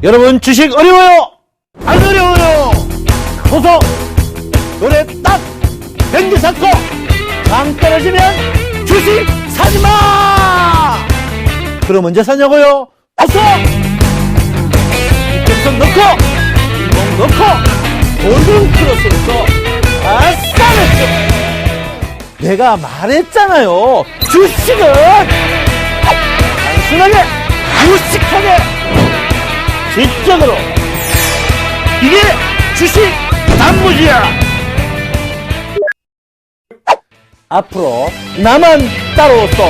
여러분 주식 어려워요? 안 어려워요. 보소 노래 딱 밴드 잡고 당 떨어지면 주식 사지마. 그럼 언제 사냐고요? 어서 이평선 넣고 인공 넣고 골든 크로스로서 아싸냈죠. 내가 말했잖아요. 주식은 단순하게 무식하게 지적으로 이게 주식 단무지야. 앞으로 나만 따라오소.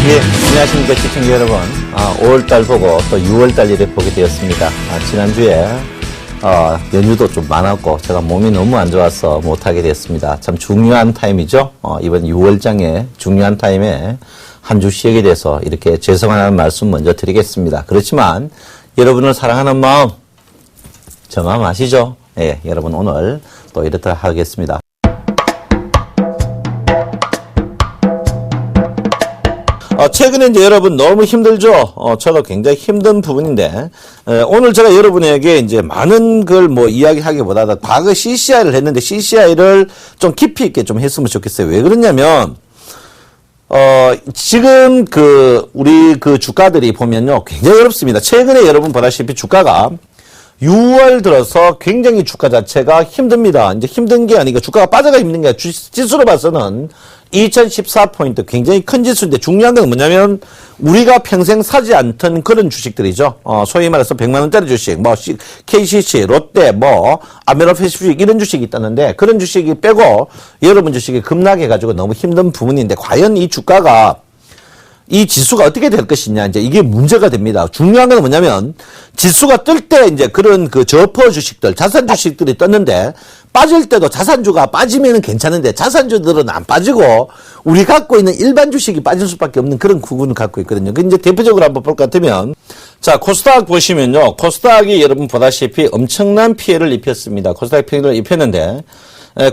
예, 안녕하십니까 시청자 여러분. 5월달 보고 또 6월달 일에 보게 되었습니다. 지난주에 연휴도 좀 많았고 제가 몸이 너무 안 좋아서 못하게 됐습니다. 참 중요한 타임이죠. 이번 6월장에 중요한 타임에 한 주 쉬게 돼서 이렇게 죄송하다는 말씀 먼저 드리겠습니다. 그렇지만 여러분을 사랑하는 마음 저 마음 아시죠? 예, 여러분 오늘 또 이렇다 하겠습니다. 최근에 이제 여러분 너무 힘들죠? 저도 굉장히 힘든 부분인데, 오늘 제가 여러분에게 이제 많은 걸 뭐 이야기하기보다도 과거 CCI를 했는데 CCI를 좀 깊이 있게 좀 했으면 좋겠어요. 왜 그러냐면, 지금 우리 주가들이 보면요. 굉장히 어렵습니다. 최근에 여러분 보다시피 주가가 6월 들어서 굉장히 주가 자체가 힘듭니다. 이제 힘든 게 아니고 주가가 빠져가 힘든 게 아니라 지수로 봐서는 2014포인트 굉장히 큰 지수인데 중요한 건 뭐냐면 우리가 평생 사지 않던 그런 주식들이죠. 소위 말해서 100만원짜리 주식, 뭐 KCC, 롯데, 뭐 아메로페시픽 이런 주식이 있다는데 그런 주식이 빼고 여러분 주식이 급락해가지고 너무 힘든 부분인데 과연 이 주가가 이 지수가 어떻게 될 것이냐, 이제 이게 문제가 됩니다. 중요한 건 뭐냐면, 지수가 뜰 때 이제 그런 저퍼 주식들, 자산 주식들이 떴는데, 빠질 때도 자산주가 빠지면은 괜찮은데, 자산주들은 안 빠지고, 우리 갖고 있는 일반 주식이 빠질 수밖에 없는 그런 구분을 갖고 있거든요. 그 이제 대표적으로 한번 볼 것 같으면, 자, 코스닥 보시면요. 코스닥이 여러분 보다시피 엄청난 피해를 입혔습니다. 코스닥 피해를 입혔는데,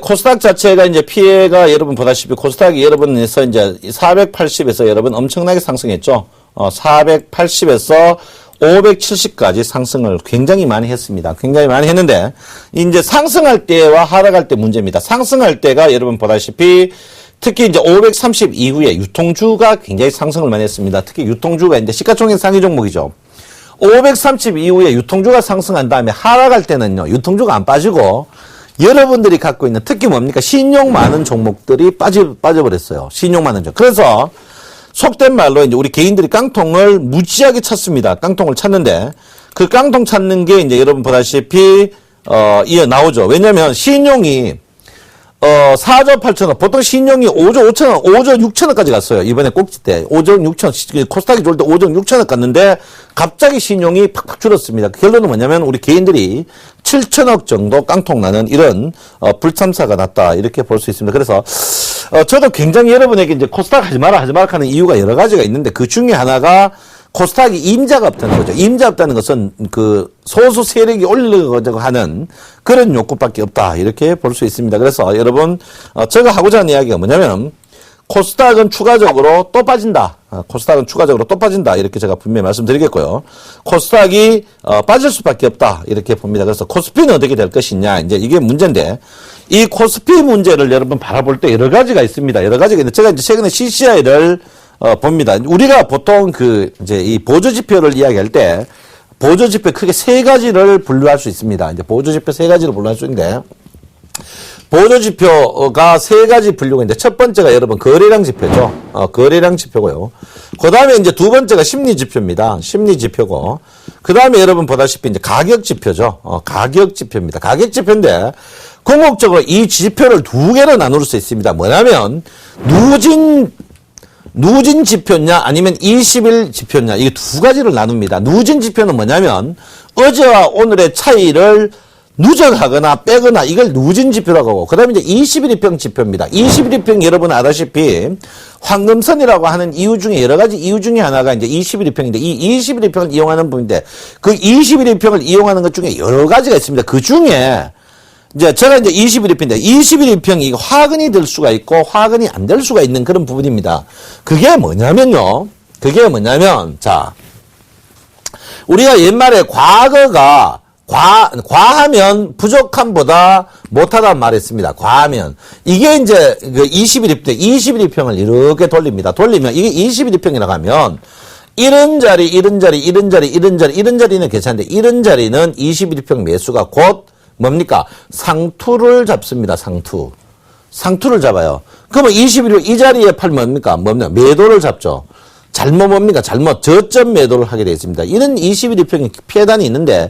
코스닥 자체가 이제 피해가 여러분 보다시피 코스닥이 여러분에서 이제 480에서 여러분 엄청나게 상승했죠. 480에서 570까지 상승을 굉장히 많이 했습니다. 굉장히 많이 했는데 이제 상승할 때와 하락할 때 문제입니다. 상승할 때가 여러분 보다시피 특히 이제 530 이후에 유통주가 굉장히 상승을 많이 했습니다. 특히 유통주가 이제 시가총액 상위 종목이죠. 530 이후에 유통주가 상승한 다음에 하락할 때는요. 유통주가 안 빠지고 여러분들이 갖고 있는 특히 뭡니까? 신용 많은 종목들이 빠져버렸어요. 신용 많은 종목. 그래서 속된 말로 이제 우리 개인들이 깡통을 무지하게 찾습니다. 깡통을 찾는데 그 깡통 찾는 게 이제 여러분 보다시피 이어 나오죠. 왜냐면 신용이 4조 8천억, 보통 신용이 5조 5천억, 5조 6천억까지 갔어요. 이번에 꼭지 때. 5조 6천억, 코스닥이 좋을 때 5조 6천억 갔는데, 갑자기 신용이 팍팍 줄었습니다. 결론은 뭐냐면, 우리 개인들이 7천억 정도 깡통 나는 이런, 불참사가 났다. 이렇게 볼 수 있습니다. 그래서, 저도 굉장히 여러분에게 이제 코스닥 하지 마라 하는 이유가 여러 가지가 있는데, 그 중에 하나가, 코스닥이 임자가 없다는 거죠. 임자 없다는 것은 소수 세력이 올리려고 하는 그런 욕구밖에 없다. 이렇게 볼 수 있습니다. 그래서 여러분, 제가 하고자 하는 이야기가 뭐냐면, 코스닥은 추가적으로 또 빠진다. 코스닥은 추가적으로 또 빠진다. 이렇게 제가 분명히 말씀드리겠고요. 코스닥이 빠질 수밖에 없다. 이렇게 봅니다. 그래서 코스피는 어떻게 될 것이냐. 이제 이게 문제인데, 이 코스피 문제를 여러분 바라볼 때 여러 가지가 있습니다. 여러 가지가 있는데, 제가 이제 최근에 CCI를 봅니다. 우리가 보통 이제 이 보조지표를 이야기할 때, 보조지표 크게 세 가지를 분류할 수 있습니다. 이제 보조지표 세 가지를 분류할 수 있는데, 보조지표가 세 가지 분류가 있는데, 첫 번째가 여러분 거래량 지표죠. 거래량 지표고요. 그 다음에 이제 두 번째가 심리지표입니다. 심리지표고. 그 다음에 여러분 보다시피 이제 가격지표죠. 가격지표입니다. 가격지표인데, 궁극적으로 이 지표를 두 개로 나눌 수 있습니다. 뭐냐면, 누진 지표냐 아니면 20일 지표냐 이게 두 가지를 나눕니다. 누진 지표는 뭐냐면 어제와 오늘의 차이를 누적하거나 빼거나 이걸 누진 지표라고 하고, 그 다음에 이제 21일평 지표입니다. 21일평 여러분 아다시피 황금선이라고 하는 이유 중에 여러 가지 이유 중에 하나가 이제 21일평인데, 이 21일평을 이용하는 부분인데, 그 21일평을 이용하는 것 중에 여러 가지가 있습니다. 그 중에 이제 제가 이제 21일평인데 21일평이 화근이 될 수가 있고 화근이 안 될 수가 있는 그런 부분입니다. 그게 뭐냐면요. 자, 우리가 옛말에 과거가 과하면 부족함보다 못하다는 말을 했습니다. 과하면. 이게 이제 그 21일평을 이렇게 돌립니다. 돌리면 이게 21일평이라고 하면 이런 자리는 괜찮은데 이런 자리는 21일평 매수가 곧 뭡니까? 상투를 잡습니다. 상투를 잡아요. 그러면 21일 이 자리에 팔면 뭡니까? 매도를 잡죠. 잘못 저점 매도를 하게 되어 있습니다. 이런 21일평의 피해단이 있는데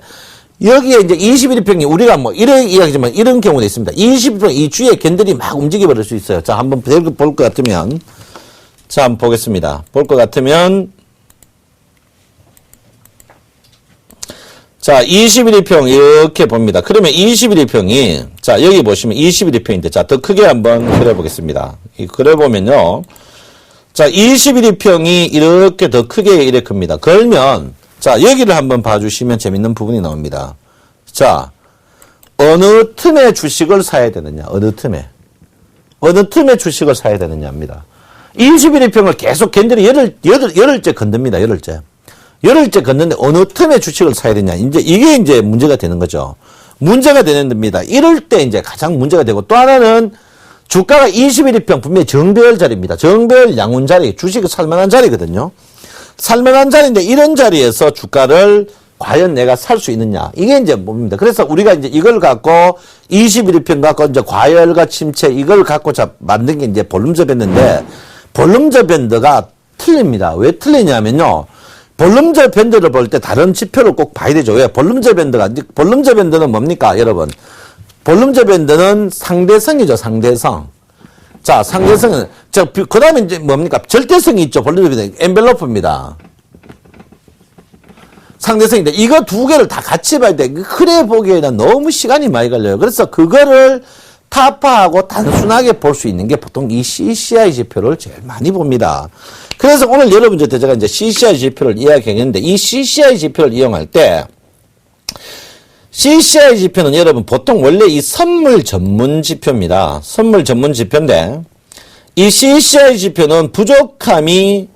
여기에 이제 21일평이 우리가 뭐 이런 이야기지만 이런 경우도 있습니다. 21일평 이 주위에 캔들이 막 움직여 버릴 수 있어요. 자, 한번 볼 것 같으면 자, 한번 보겠습니다. 볼 것 같으면 자, 21일평 이렇게 봅니다. 그러면 21일평이 자, 여기 보시면 21일평인데 자, 더 크게 한번 그려 보겠습니다. 그려 보면요. 자, 21일평이 이렇게 더 크게 이렇게 큽니다. 걸면 자, 여기를 한번 봐주시면 재밌는 부분이 나옵니다. 자, 어느 틈에 주식을 사야 되느냐, 어느 틈에 주식을 사야 되느냐입니다. 21일평을 계속 캔들이 열흘째 건듭니다, 열흘째 걷는데 어느 틈에 주식을 사야 되냐. 이게 이제 문제가 되는 거죠. 문제가 되는 겁니다. 이럴 때 이제 가장 문제가 되고 또 하나는 주가가 21일평 분명히 정배열 자리입니다. 정배열 양운 자리, 주식을 살만한 자리거든요. 살만한 자리인데 이런 자리에서 주가를 과연 내가 살 수 있느냐. 이게 이제 뭡니다. 그래서 우리가 이제 이걸 갖고 21일평 갖고 이제 과열과 침체 이걸 갖고 만든 게 이제 볼륨저 밴드인데 볼륨저 밴드가 틀립니다. 왜 틀리냐면요. 볼륨저 밴드를 볼 때 다른 지표를 꼭 봐야 되죠. 왜? 볼륨저 밴드는 뭡니까, 여러분? 볼륨저 밴드는 상대성이죠, 상대성. 자, 상대성은, 그 다음에 이제 뭡니까? 절대성이 있죠, 볼륨저 밴드. 엔벨로프입니다. 상대성인데, 이거 두 개를 다 같이 봐야 돼. 그래 보기에는 너무 시간이 많이 걸려요. 그래서 그거를 타파하고 단순하게 볼 수 있는 게 보통 이 CCI 지표를 제일 많이 봅니다. 그래서 오늘 여러분들한테 제가 이제 CCI 지표를 이야기했는데 이 CCI 지표를 이용할 때 CCI 지표는 여러분 보통 원래 이 선물 전문 지표입니다. 선물 전문 지표인데 이 CCI 지표는 부족함이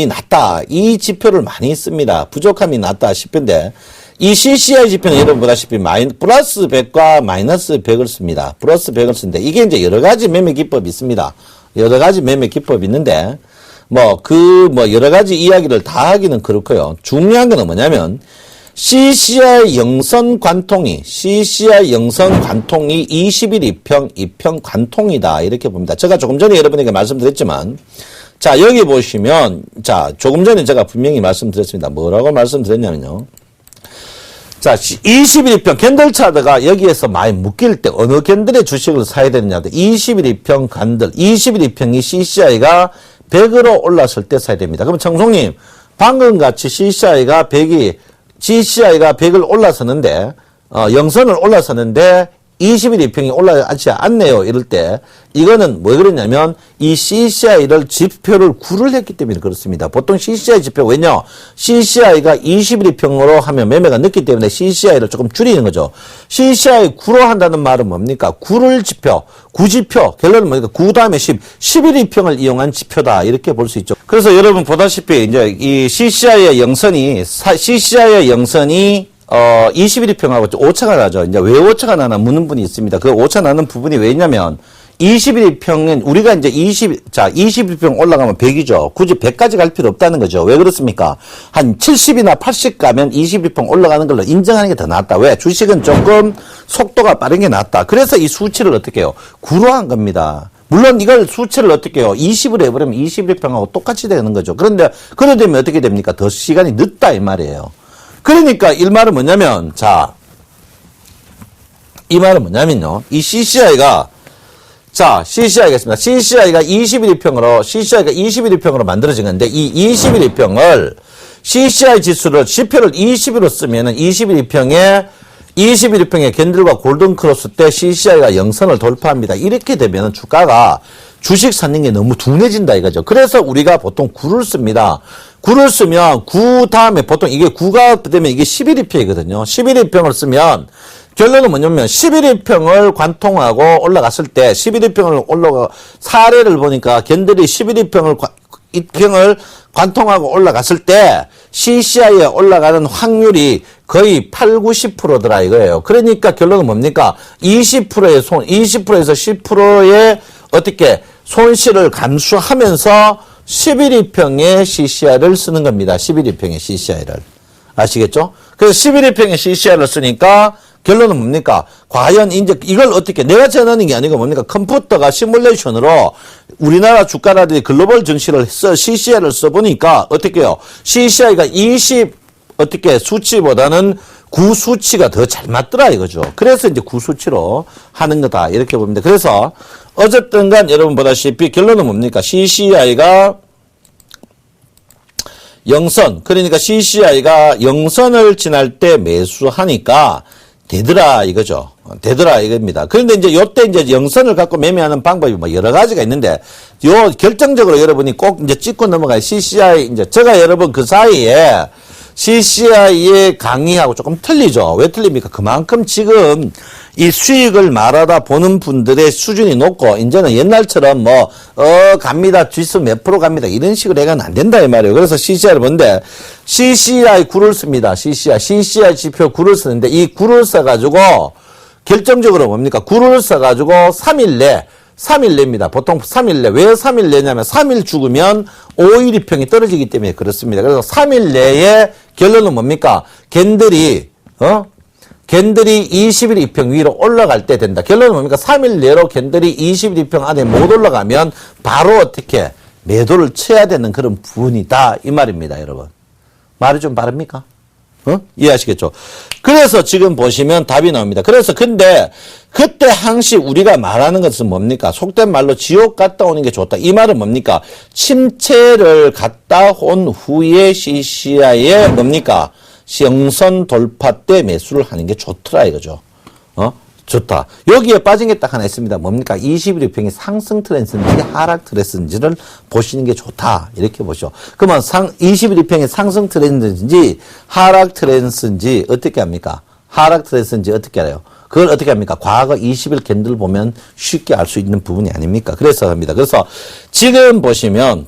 낮다. 이 지표를 많이 씁니다. 부족함이 낮다 싶은데 이 CCI 지표는 여러분 보다시피 플러스 100과 마이너스 100을 씁니다. 플러스 100을 쓰는데 이게 이제 여러 가지 매매 기법이 있습니다. 여러 가지 매매 기법이 있는데 여러 가지 이야기를 다 하기는 그렇고요. 중요한 거는 뭐냐면 CCI 영선 관통이 21일평 2평 관통이다. 이렇게 봅니다. 제가 조금 전에 여러분에게 말씀드렸지만 자, 여기 보시면 자, 조금 전에 제가 분명히 말씀드렸습니다. 뭐라고 말씀드렸냐면요. 자, 21일평 캔들 차트가 여기에서 많이 묶일 때 어느 캔들의 주식을 사야 되느냐. 21일평 간들, 21일평이 CCI가 100으로 올랐을 때 사야 됩니다. 그럼 청송님, 방금 같이 CCI가 100을 올라섰는데, 영선을 올라섰는데, 21일평이 올라가지 않네요. 이럴 때 이거는 왜 그러냐면 이 CCI를 지표를 구를 했기 때문에 그렇습니다. 보통 CCI 지표 왜냐? CCI가 21일평으로 하면 매매가 늦기 때문에 CCI를 조금 줄이는 거죠. CCI 구로 한다는 말은 뭡니까? 구를 지표, 구지표, 결론은 뭡니까? 9 다음에 10, 11일평을 이용한 지표다. 이렇게 볼 수 있죠. 그래서 여러분 보다시피 이제 이 CCI의 영선이 21일평하고 오차가 나죠. 이제 왜 오차가 나나 묻는 분이 있습니다. 그 오차 나는 부분이 왜냐면 21일평은 우리가 이제 21일평 올라가면 100이죠. 굳이 100까지 갈 필요 없다는 거죠. 왜 그렇습니까? 한 70이나 80 가면 21일평 올라가는 걸로 인정하는 게 더 낫다. 왜? 주식은 조금 속도가 빠른 게 낫다. 그래서 이 수치를 어떻게 해요? 구로 한 겁니다. 물론 이걸 수치를 어떻게 해요? 20을 해버리면 21일평하고 똑같이 되는 거죠. 그런데, 그래 되면 어떻게 됩니까? 더 시간이 늦다, 이 말이에요. 그러니까 이 말은 뭐냐면 이 말은 뭐냐면요. 이 CCI가 있습니다. CCI가 21일평으로 만들어진 건데 이 21일평을 CCI 지표를 20으로 쓰면은 21일평에 21일평의 캔들과 골든크로스 때 CCI가 영선을 돌파합니다. 이렇게 되면 주가가 주식 사는 게 너무 둔해진다 이거죠. 그래서 우리가 보통 9를 씁니다. 9를 쓰면 9 다음에 보통 이게 9가 되면 이게 11일평이거든요. 11일평을 쓰면 결론은 뭐냐면 11일평을 관통하고 올라갔을 때 11일평을 올라가 사례를 보니까 캔들이 11일평을 관통하고 올라갔을 때 CCI에 올라가는 확률이 거의 8, 90%더라 이거예요. 그러니까 결론은 뭡니까? 20%에서 10%의 어떻게 손실을 감수하면서 11일평의 CCI를 쓰는 겁니다. 11일평의 CCI를. 아시겠죠? 그래서 11일평의 CCI를 쓰니까 결론은 뭡니까? 과연 이제 이걸 어떻게 내가 전하는 게 아니고 뭡니까? 컴퓨터가 시뮬레이션으로 우리나라 주가라든지 글로벌 증시를 CCI를 써보니까 어떻게 해요? CCI가 20 어떻게 수치보다는 9 수치가 더 잘 맞더라 이거죠. 그래서 이제 9 수치로 하는 거다 이렇게 봅니다. 그래서 어쨌든 간 여러분 보다시피 결론은 뭡니까? CCI가 영선, 그러니까 CCI가 영선을 지날 때 매수하니까 되더라 이거죠. 되더라 이겁니다. 그런데 이제 요때 이제 영선을 갖고 매매하는 방법이 뭐 여러 가지가 있는데 요 결정적으로 여러분이 꼭 이제 짚고 넘어가요. CCI 이제 제가 여러분 그 사이에 CCI의 강의하고 조금 틀리죠. 왜 틀립니까? 그만큼 지금 이 수익을 말하다 보는 분들의 수준이 높고, 이제는 옛날처럼 갑니다. 지수 몇 프로 갑니다. 이런 식으로 해가는 안 된다, 이 말이에요. 그래서 CCI를 보는데, CCI 9를 씁니다. CCI 지표 9를 쓰는데, 이 9를 써가지고, 결정적으로 뭡니까? 9를 써가지고 3일 내입니다. 보통 3일 내. 왜 3일 내냐면 3일 죽으면 5일 이평이 떨어지기 때문에 그렇습니다. 그래서 3일 내에 결론은 뭡니까? 캔들이 20일 이평 위로 올라갈 때 된다. 결론은 뭡니까? 3일 내로 캔들이 20일 이평 안에 못 올라가면 바로 어떻게 매도를 쳐야 되는 그런 부분이다. 이 말입니다, 여러분. 말이 좀 바릅니까? 이해하시겠죠? 그래서 지금 보시면 답이 나옵니다. 그래서 근데 그때 항시 우리가 말하는 것은 뭡니까? 속된 말로 지옥 갔다 오는 게 좋다. 이 말은 뭡니까? 침체를 갔다 온 후에 CCI에 뭡니까? 영선 돌파 때 매수를 하는 게 좋더라 이거죠. 좋다. 여기에 빠진 게 딱 하나 있습니다. 뭡니까? 21일평이 상승 트렌드인지 하락 트렌드인지를 보시는 게 좋다. 이렇게 보시죠. 그러면 21일평이 상승 트렌드인지 하락 트렌드인지 어떻게 합니까? 하락 트렌드인지 어떻게 알아요? 그걸 어떻게 합니까? 과거 20일 캔들 보면 쉽게 알 수 있는 부분이 아닙니까? 그래서 합니다. 그래서 지금 보시면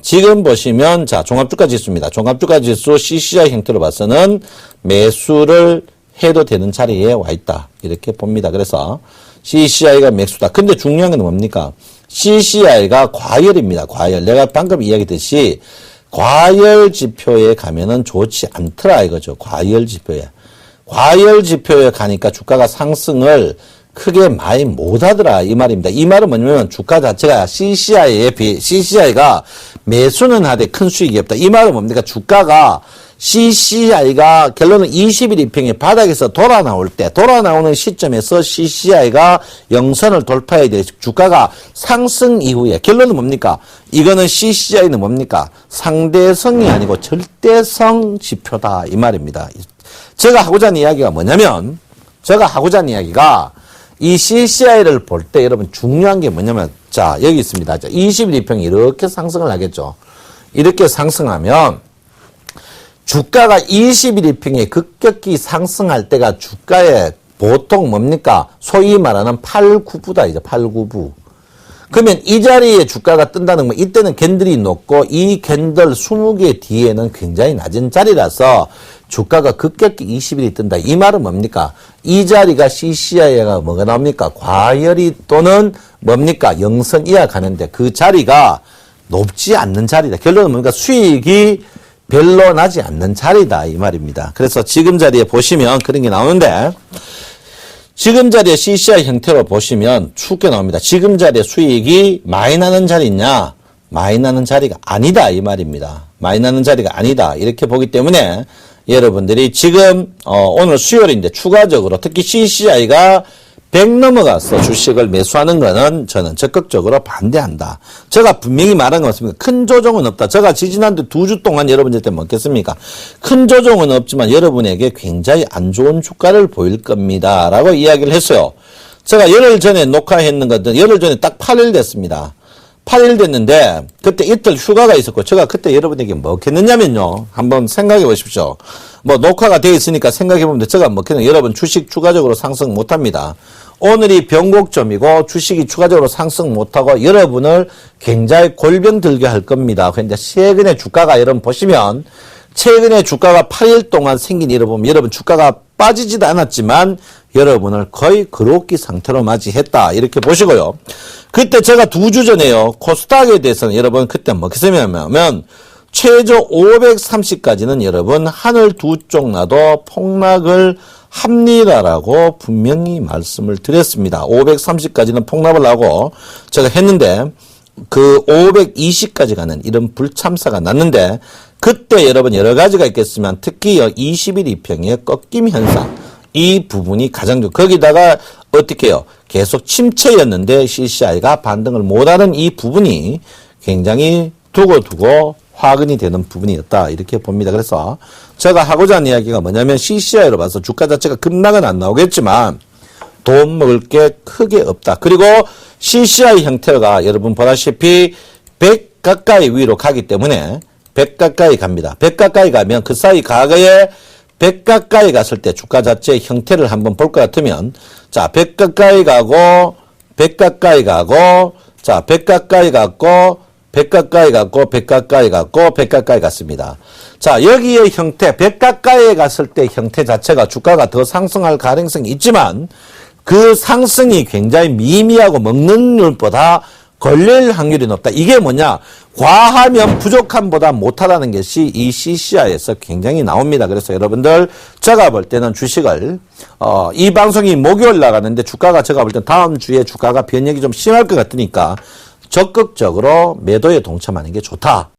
자, 종합주가 지수입니다. 종합주가 지수 CCI 형태로 봐서는 매수를 해도 되는 자리에 와 있다. 이렇게 봅니다. 그래서 CCI가 매수다. 근데 중요한 건 뭡니까? CCI가 과열입니다. 과열. 내가 방금 이야기했듯이 과열 지표에 가면은 좋지 않더라 이거죠. 과열 지표에. 과열 지표에 가니까 주가가 상승을 크게 많이 못하더라 이 말입니다. 이 말은 뭐냐면 주가 자체가 CCI가 매수는 하되 큰 수익이 없다. 이 말은 뭡니까? 주가가 CCI가 결론은 20일 이평의 바닥에서 돌아 나오는 시점에서 CCI가 영선을 돌파해야 돼. 주가가 상승 이후에 결론은 뭡니까? 이거는 CCI는 뭡니까? 상대성이 아니고 절대성 지표다 이 말입니다. 제가 하고자 하는 이야기가 뭐냐면 이 CCI를 볼 때 여러분 중요한 게 뭐냐면 자 여기 있습니다. 20일 이평이 이렇게 상승을 하겠죠. 이렇게 상승하면 주가가 21일평에 급격히 상승할 때가 주가의 보통 뭡니까? 소위 말하는 8, 9부다, 이제 8, 9부. 그러면 이 자리에 주가가 뜬다는 건 이때는 캔들이 높고 이 캔들 20개 뒤에는 굉장히 낮은 자리라서 주가가 급격히 20일이 뜬다. 이 말은 뭡니까? 이 자리가 CCI가 뭐가 나옵니까? 과열이 또는 뭡니까? 영선 이하 가는데 그 자리가 높지 않는 자리다. 결론은 뭡니까? 수익이 별로 나지 않는 자리다 이 말입니다. 그래서 지금 자리에 보시면 그런 게 나오는데 지금 자리에 CCI 형태로 보시면 추게 나옵니다. 지금 자리에 수익이 많이 나는 자리냐? 많이 나는 자리가 아니다 이 말입니다. 많이 나는 자리가 아니다 이렇게 보기 때문에 여러분들이 지금 오늘 수요일인데 추가적으로 특히 CCI가 100 넘어가서 주식을 매수하는 거는 저는 적극적으로 반대한다. 제가 분명히 말한 거 맞습니까? 큰 조정은 없다. 제가 지지난주 2주 동안 여러분들한테 먹겠습니까? 큰 조정은 없지만 여러분에게 굉장히 안 좋은 주가를 보일 겁니다. 라고 이야기를 했어요. 제가 열흘 전에 녹화했는 것은 열흘 전에 딱 8일 됐습니다. 8일 됐는데 그때 이틀 휴가가 있었고 제가 그때 여러분에게 뭐 했느냐면요. 한번 생각해 보십시오. 뭐 녹화가 되어 있으니까 생각해 보면 제가 뭐 했는 여러분 주식 추가적으로 상승 못합니다. 오늘이 변곡점이고 주식이 추가적으로 상승 못하고 여러분을 굉장히 골병 들게 할 겁니다. 그런데 최근에 주가가 여러분 보시면 최근에 주가가 8일 동안 생긴 일을 보면 여러분 주가가 빠지지도 않았지만 여러분을 거의 그로기 상태로 맞이했다. 이렇게 보시고요. 그때 제가 2주 전에요. 코스닥에 대해서는 여러분 그때 뭐 했으면 최저 530까지는 여러분 하늘 두 쪽 나도 폭락을 합니다라고 분명히 말씀을 드렸습니다. 530까지는 폭락을 하고 제가 했는데 그 520까지 가는 이런 불참사가 났는데 그때 여러분 여러 가지가 있겠지만 특히 20일 이평의 꺾임 현상 이 부분이 가장 거기다가 어떻게 해요? 계속 침체였는데 CCI가 반등을 못하는 이 부분이 굉장히 두고두고 화근이 되는 부분이었다. 이렇게 봅니다. 그래서 제가 하고자 하는 이야기가 뭐냐면 CCI로 봐서 주가 자체가 급락은 안 나오겠지만 돈 먹을 게 크게 없다. 그리고 CCI 형태가 여러분 보다시피 100 가까이 위로 가기 때문에 100 가까이 갑니다. 100 가까이 가면 그 사이 과거에 100 가까이 갔을 때 주가 자체의 형태를 한번 볼 것 같으면 자, 100 가까이 가고 100 가까이 가고 자, 100 가까이 갔고 100 가까이 갔고 100 가까이 갔고 100 가까이 갔습니다. 자, 여기의 형태 100 가까이 갔을 때 형태 자체가 주가가 더 상승할 가능성이 있지만 그 상승이 굉장히 미미하고 먹는 율보다 걸릴 확률이 높다. 이게 뭐냐? 과하면 부족함보다 못하다는 것이 이 CCI에서 굉장히 나옵니다. 그래서 여러분들 제가 볼 때는 주식을 이 방송이 목요일 나가는데 주가가 제가 볼 때는 다음 주에 주가가 변혁이 좀 심할 것 같으니까 적극적으로 매도에 동참하는 게 좋다.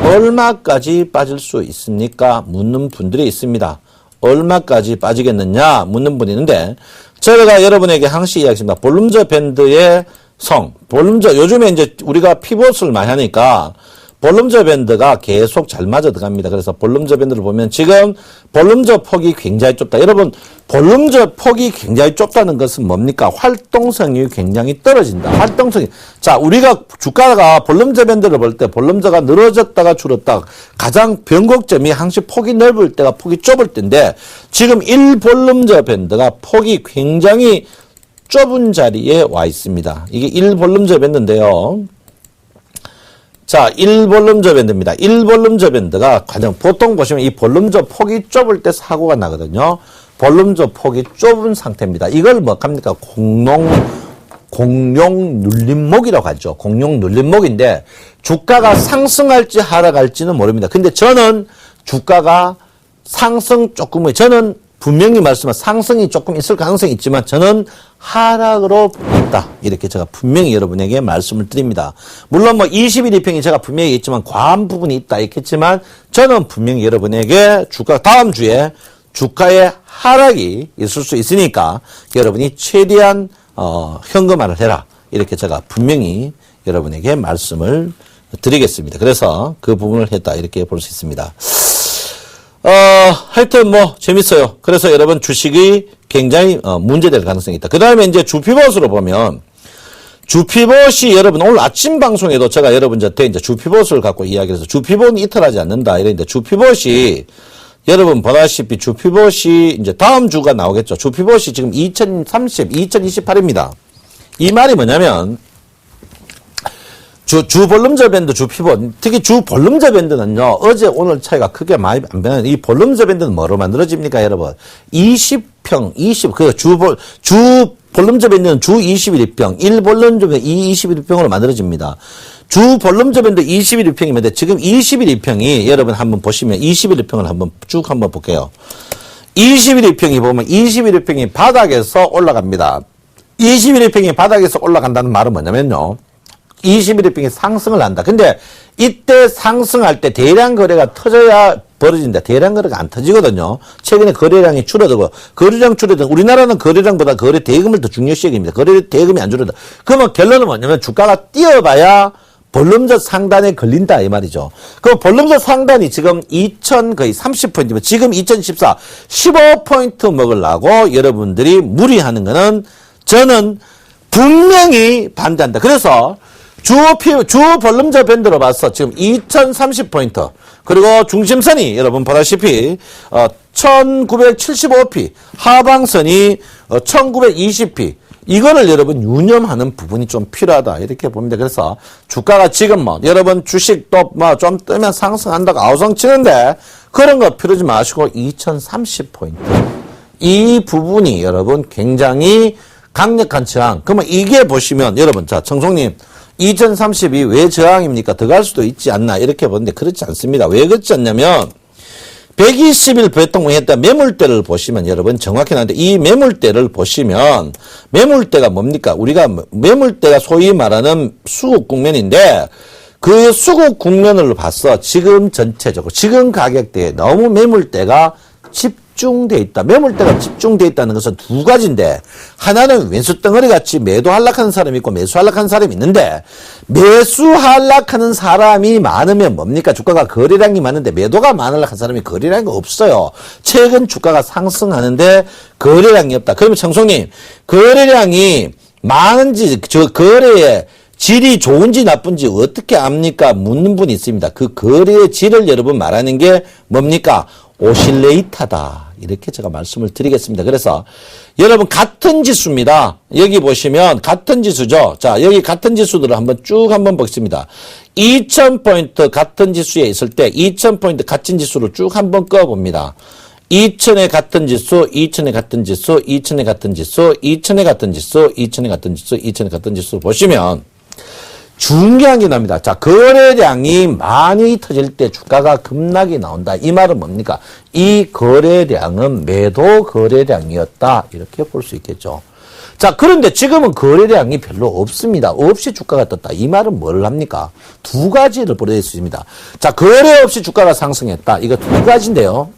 얼마까지 빠질 수 있습니까? 묻는 분들이 있습니다. 얼마까지 빠지겠느냐 묻는 분이 있는데 제가 여러분에게 항상 이야기했습니다. 볼륨저 밴드의 성, 볼륨저 요즘에 이제 우리가 피벗을 많이 하니까 볼륨저 밴드가 계속 잘 맞아 들어갑니다. 그래서 볼륨저 밴드를 보면 지금 볼륨저 폭이 굉장히 좁다. 여러분 볼륨저 폭이 굉장히 좁다는 것은 뭡니까? 활동성이 굉장히 떨어진다. 활동성이. 자, 우리가 주가가 볼륨저 밴드를 볼 때 볼륨저가 늘어졌다가 줄었다. 가장 변곡점이 항상 폭이 넓을 때가 폭이 좁을 때인데 지금 1볼륨저 밴드가 폭이 굉장히 좁은 자리에 와 있습니다. 이게 1볼륨저 밴드인데요. 자, 1볼륨저 밴드입니다. 1볼륨저 밴드가 가장 보통 보시면 이 볼륨저 폭이 좁을 때 사고가 나거든요. 볼륨저 폭이 좁은 상태입니다. 이걸 뭐 합니까? 공룡 눌림목이라고 하죠. 공룡 눌림목인데 주가가 상승할지 하락할지는 모릅니다. 근데 저는 주가가 상승 조금은 저는 분명히 말씀한 상승이 조금 있을 가능성이 있지만 저는 하락으로 있다. 이렇게 제가 분명히 여러분에게 말씀을 드립니다. 물론 뭐 20일 이평이 제가 분명히 있지만 과한 부분이 있다 있겠지만 저는 분명히 여러분에게 주가 다음 주에 주가의 하락이 있을 수 있으니까 여러분이 최대한 현금화를 해라. 이렇게 제가 분명히 여러분에게 말씀을 드리겠습니다. 그래서 그 부분을 했다. 이렇게 볼 수 있습니다. 하여튼 뭐 재밌어요. 그래서 여러분 주식이 굉장히 문제될 가능성이 있다. 그 다음에 이제 주피봇으로 보면 주피봇이 여러분 오늘 아침 방송에도 제가 여러분한테 이제 주피봇을 갖고 이야기해서 주피봇이 이탈하지 않는다 이랬는데 주피봇이 여러분 보다시피 주피봇이 이제 다음 주가 나오겠죠. 주피봇이 지금 2030, 2028입니다. 이 말이 뭐냐면 주 볼륨저 밴드, 주 피봇, 특히 주 볼륨저 밴드는요, 어제 오늘 차이가 크게 많이 안 변해요. 이 볼륨저 밴드는 뭐로 만들어집니까, 여러분? 20평, 주 볼륨저 밴드는 주 21평, 1볼륨저 밴드 21평으로 만들어집니다. 주 볼륨저 밴드 21평이면 지금 21평이 여러분 한번 보시면 21평을 한번 쭉 한번 볼게요. 21평이 보면 21평이 바닥에서 올라갑니다. 21평이 바닥에서 올라간다는 말은 뭐냐면요. 21일 평균 상승을 한다. 근데 이때 상승할 때 대량 거래가 터져야 벌어진다. 대량 거래가 안 터지거든요. 최근에 거래량이 줄어들고, 거래량 줄어든, 우리나라는 거래량보다 거래 대금을 더 중요시 여깁니다. 거래 대금이 안 줄어든다. 그러면 결론은 뭐냐면 주가가 뛰어봐야 볼륨저 상단에 걸린다 이 말이죠. 그럼 볼륨저 상단이 지금 2000 거의 30포인트면 지금 2014 15포인트 먹으려고 여러분들이 무리하는 거는 저는 분명히 반대한다. 그래서 주 볼륨저 밴드로 봐서 지금 2030포인트 그리고 중심선이 여러분 보다시피 1975p 하방선이 1920p 이거를 여러분 유념하는 부분이 좀 필요하다 이렇게 봅니다. 그래서 주가가 지금 뭐 여러분 주식도 뭐 좀 뜨면 상승한다고 아우성 치는데 그런 거 필요하지 마시고 2030포인트 이 부분이 여러분 굉장히 강력한 저항. 그러면 이게 보시면 여러분 자 청송님 2030이 왜 저항입니까? 더 갈 수도 있지 않나 이렇게 보는데 그렇지 않습니다. 왜 그렇지 않냐면 120일 배통했던 매물대를 보시면 여러분 정확히 나는데 이 매물대를 보시면 매물대가 뭡니까? 우리가 매물대가 소위 말하는 수급 국면인데 그 수급 국면을 봐서 지금 전체적으로 지금 가격대에 너무 매물대가 집중돼 있다. 매물대가 집중돼 있다는 것은 두 가지인데 하나는 왼수 덩어리 같이 매도 하락하는 사람이 있고 매수 하락하는 사람이 있는데 매수 하락하는 사람이 많으면 뭡니까? 주가가 거래량이 많은데 매도가 많으려는 사람이 거래량이 없어요. 최근 주가가 상승하는데 거래량이 없다. 그러면 청송님 거래량이 많은지 저 거래에 질이 좋은지 나쁜지 어떻게 압니까? 묻는 분이 있습니다. 그 거래의 질을 여러분 말하는 게 뭡니까? 오실레이터다. 이렇게 제가 말씀을 드리겠습니다. 그래서 여러분 같은 지수입니다. 여기 보시면 같은 지수죠. 자, 여기 같은 지수들을 한번 쭉 한번 보겠습니다. 2000포인트 같은 지수에 있을 때 2000포인트 같은 지수를 쭉 한번 꺼봅니다. 2000의 같은 지수, 2000의 같은 지수, 2000의 같은 지수, 2000의 같은 지수, 2000의 같은 지수, 2000의 같은 지수 보시면 중요한 게 납니다. 자, 거래량이 많이 터질 때 주가가 급락이 나온다. 이 말은 뭡니까? 이 거래량은 매도 거래량이었다. 이렇게 볼 수 있겠죠. 자, 그런데 지금은 거래량이 별로 없습니다. 없이 주가가 떴다. 이 말은 뭘 합니까? 두 가지를 보낼 수 있습니다. 자, 거래 없이 주가가 상승했다. 이거 두 가지인데요.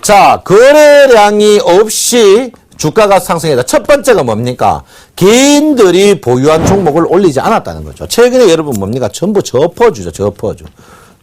자, 거래량이 없이 주가가 상승했다. 첫 번째가 뭡니까? 개인들이 보유한 종목을 올리지 않았다는 거죠. 최근에 여러분 뭡니까? 전부 접어주죠.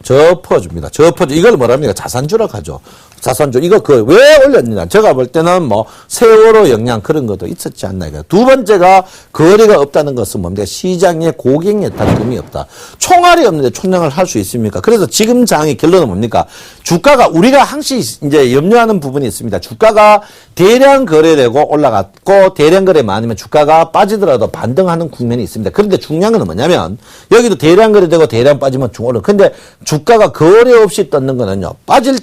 접어줍니다. 이걸 뭐랍니까? 자산주라고 하죠. 자산주. 이거 왜 올렸느냐? 제가 볼 때는 뭐 세월호 영향 그런 것도 있었지 않나. 이거. 두 번째가 거래가 없다는 것은 뭡니까? 시장에 고객 예탁금이 없다. 총알이 없는데 총량을 할 수 있습니까? 그래서 지금 장의 결론은 뭡니까? 주가가 우리가 항상 이제 염려하는 부분이 있습니다. 주가가 대량 거래되고 올라갔고 대량 거래 많으면 주가가 빠지더라도 반등하는 국면이 있습니다. 그런데 중요한 건 뭐냐면 여기도 대량 거래되고 대량 빠지면 중올라. 근데 주가가 거래 없이 떴는 거는요. 빠질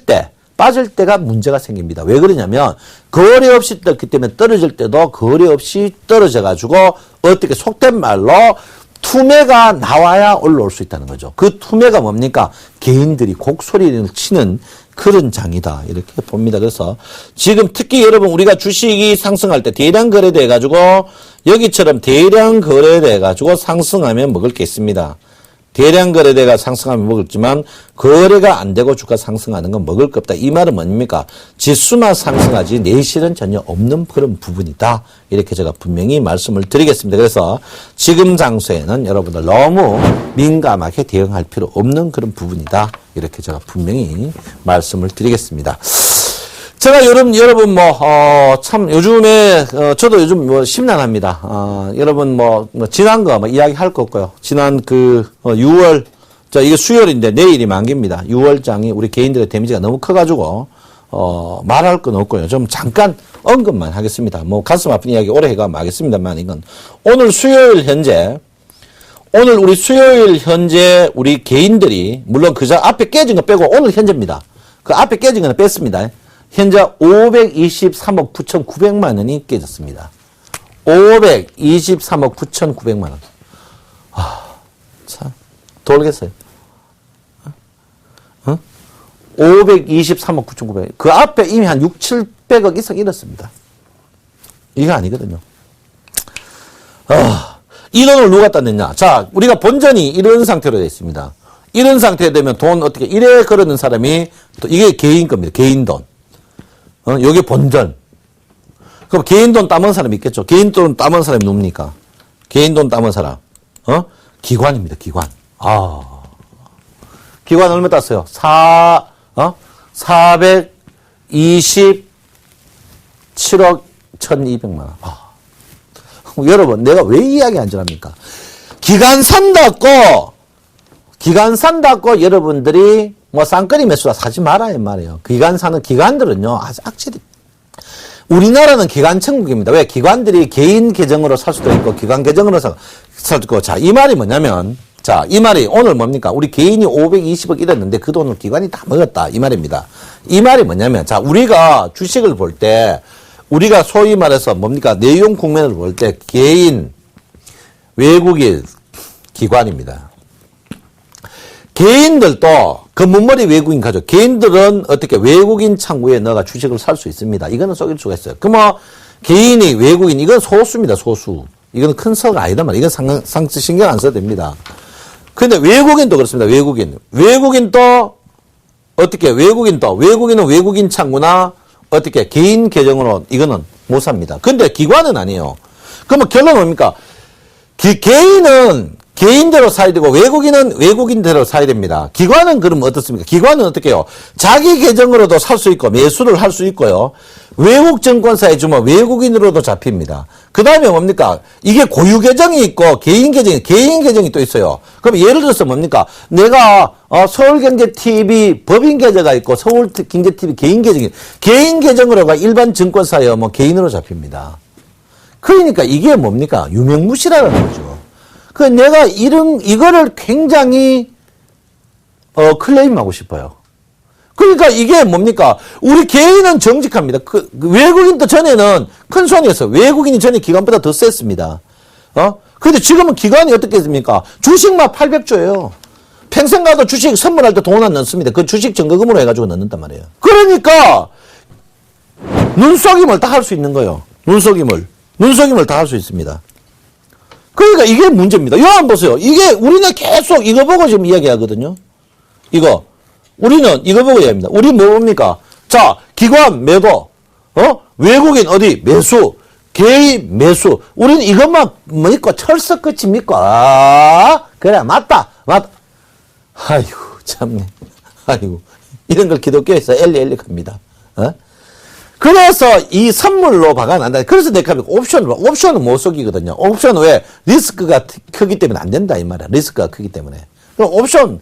때가 문제가 생깁니다. 왜 그러냐면 거래 없이 떴기 때문에 떨어질 때도 거래 없이 떨어져 가지고 어떻게 속된 말로 투매가 나와야 올라올 수 있다는 거죠. 그 투매가 뭡니까? 개인들이 곡소리를 치는 그런 장이다. 이렇게 봅니다. 그래서 지금 특히 여러분 우리가 주식이 상승할 때 대량 거래돼 가지고 여기처럼 대량 거래돼 가지고 상승하면 먹을 게 있습니다. 대량 거래대가 상승하면 먹었지만 거래가 안 되고 주가 상승하는 건 먹을 거 없다. 이 말은 뭡니까? 지수만 상승하지 내실은 전혀 없는 그런 부분이다. 이렇게 제가 분명히 말씀을 드리겠습니다. 그래서 지금 장소에는 여러분들 너무 민감하게 대응할 필요 없는 그런 부분이다. 이렇게 제가 분명히 말씀을 드리겠습니다. 제가 여러분 참 요즘에 저도 요즘 심란합니다. 여러분 지난 거 이야기 할 거 없고요. 지난 6월 이게 수요일인데 내일이 만기입니다. 6월장이 우리 개인들의 데미지가 너무 커가지고 말할 건 없고요. 좀 잠깐 언급만 하겠습니다. 가슴 아픈 이야기 오래 해가면 하겠습니다만 이건 오늘 우리 수요일 현재 우리 개인들이 물론 앞에 깨진 거 빼고 오늘 현재입니다. 그 앞에 깨진 거는 뺐습니다. 현재 523억 9,900만 원이 깨졌습니다. 523억 9,900만 원. 참, 돌겠어요. 523억 9,900원. 그 앞에 이미 한 6, 700억 이상 잃었습니다. 이거 아니거든요. 이 돈을 누가 땄느냐? 자, 우리가 본전이 이런 상태로 되어 있습니다. 이런 상태에 되면 돈 어떻게, 이래 걸어는 사람이, 또 이게 개인 겁니다. 개인 돈. 요게 본전. 그럼 개인 돈 따먹은 사람이 있겠죠. 개인 돈 따먹은 사람이 누굽니까? 개인 돈 따먹은 사람. 기관입니다. 기관. 기관 얼마 땄어요? 427억 1200만 원. 여러분, 내가 왜 이야기 안 전합니까? 기관 산다고 여러분들이 뭐 쌍끌이 매수라 사지 말아요, 말이에요. 기관 사는 기관들은요, 아주 악질이. 우리나라는 기관 천국입니다. 왜? 기관들이 개인 계정으로 살 수도 있고, 기관 계정으로 살 수도 있고. 자, 이 말이 뭐냐면, 자, 이 말이 오늘 뭡니까? 우리 개인이 520억 이랬는데 그 돈을 기관이 다 먹었다. 이 말입니다. 이 말이 뭐냐면, 자, 우리가 주식을 볼 때, 우리가 소위 말해서 뭡니까? 내용 국면을 볼 때 개인, 외국인, 기관입니다. 개인들도 검은머리 외국인 가죠. 개인들은 어떻게 외국인 창구에 넣어가 주식을 살 수 있습니다. 이거는 속일 수가 있어요. 그 뭐 개인이 외국인 이건 소수입니다. 소수. 이건 큰 서가 아니다 말이야. 이건 신경 안 써도 됩니다. 근데 외국인도 그렇습니다. 외국인도 어떻게 외국인은 외국인 창구나 어떻게 개인 계정으로 이거는 못 삽니다. 근데 기관은 아니에요. 그러면 결론은 뭡니까? 개인은 개인대로 사야 되고 외국인은 외국인대로 사야 됩니다. 기관은 그럼 어떻습니까? 기관은 어떻게 해요? 자기 계정으로도 살 수 있고 매수를 할 수 있고요. 외국 증권사에 주면 외국인으로도 잡힙니다. 그 다음에 뭡니까? 이게 고유 계정이 있고 개인 계정이 또 있어요. 그럼 예를 들어서 뭡니까? 내가 서울경제TV 법인 계좌가 있고 서울경제TV 개인 계정으로가 일반 증권사에 뭐 개인으로 잡힙니다. 그러니까 이게 뭡니까? 유명무실하다는 거죠. 그 내가 이거를 굉장히 클레임하고 싶어요. 그러니까 이게 뭡니까? 우리 개인은 정직합니다. 외국인도 전에는 큰 손이었어요. 외국인이 전에 기관보다 더 셌습니다. 근데 지금은 기관이 어떻게 했습니까? 주식만 800조예요. 평생 가도 주식 선물할 때 돈 안 넣습니다. 그 주식 증거금으로 해가지고 넣는단 말이에요. 그러니까 눈속임을 다 할 수 있는 거예요. 눈속임을 다 할 수 있습니다. 그러니까 이게 문제입니다. 이거 한번 보세요. 이게 우리는 계속 이거 보고 지금 이야기하거든요. 우리는 이거 보고 이야기합니다. 우리 뭡니까? 자, 기관 매도, 외국인 어디 매수, 개인 매수. 우리는 이것만 믿고 철석 끝이 믿고, 그래, 맞다. 아이고, 참네. 아이고, 이런 걸 기독교에서 엘리 갑니다. 그래서 이 선물로 박아난다. 그래서 내가 옵션은 못 속이거든요. 옵션은 왜? 리스크가 크기 때문에 안 된다, 이 말이야. 리스크가 크기 때문에. 그럼 옵션.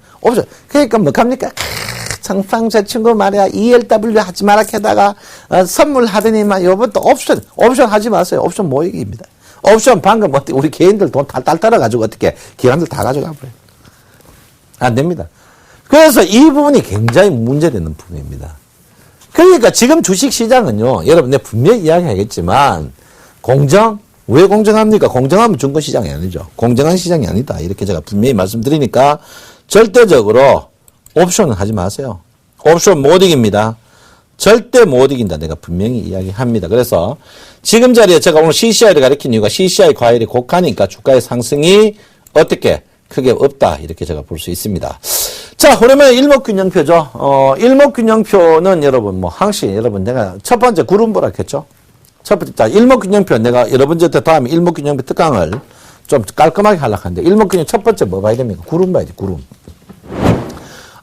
그러니까 뭐 갑니까? 정상 제 친구 말이야. ELW 하지 마라 캐다가 선물 하더니만 요번도 옵션 하지 마세요. 옵션 모이기입니다. 옵션 방금 우리 개인들 돈 탈탈 떨어가지고 어떻게 기관들 다 가져가 버려요. 안 됩니다. 그래서 이 부분이 굉장히 문제되는 부분입니다. 그러니까 지금 주식시장은요, 여러분, 내가 분명히 이야기하겠지만, 왜 공정합니까? 공정하면 증권시장이 아니죠. 공정한 시장이 아니다. 이렇게 제가 분명히 말씀드리니까, 절대적으로 옵션은 하지 마세요. 옵션 못 이깁니다. 절대 못 이긴다. 내가 분명히 이야기합니다. 그래서 지금 자리에 제가 오늘 CCI를 가리킨 이유가 CCI 과열이 곡하니까 주가의 상승이 어떻게 크게 없다. 이렇게 제가 볼 수 있습니다. 자, 그러면 일목균형표죠. 일목균형표는 여러분, 여러분, 내가 첫 번째 구름 보라 했죠? 첫 번째, 자, 일목균형표 내가 여러분한테 다음에 일목균형표 특강을 좀 깔끔하게 하려고 하는데, 일목균형 첫 번째 뭐 봐야 됩니까? 구름 봐야지, 구름.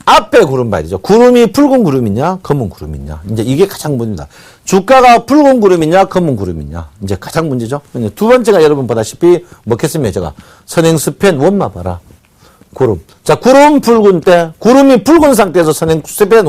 앞에 구름 봐야 되죠. 구름이 붉은 구름이냐, 검은 구름이냐. 이제 이게 가장 문제입니다. 주가가 붉은 구름이냐, 검은 구름이냐. 이제 가장 문제죠. 두 번째가 여러분 보다시피 먹겠습니다. 제가 선행스팬 원마 봐라. 구름. 자, 구름이 붉은 상태에서 선행스팬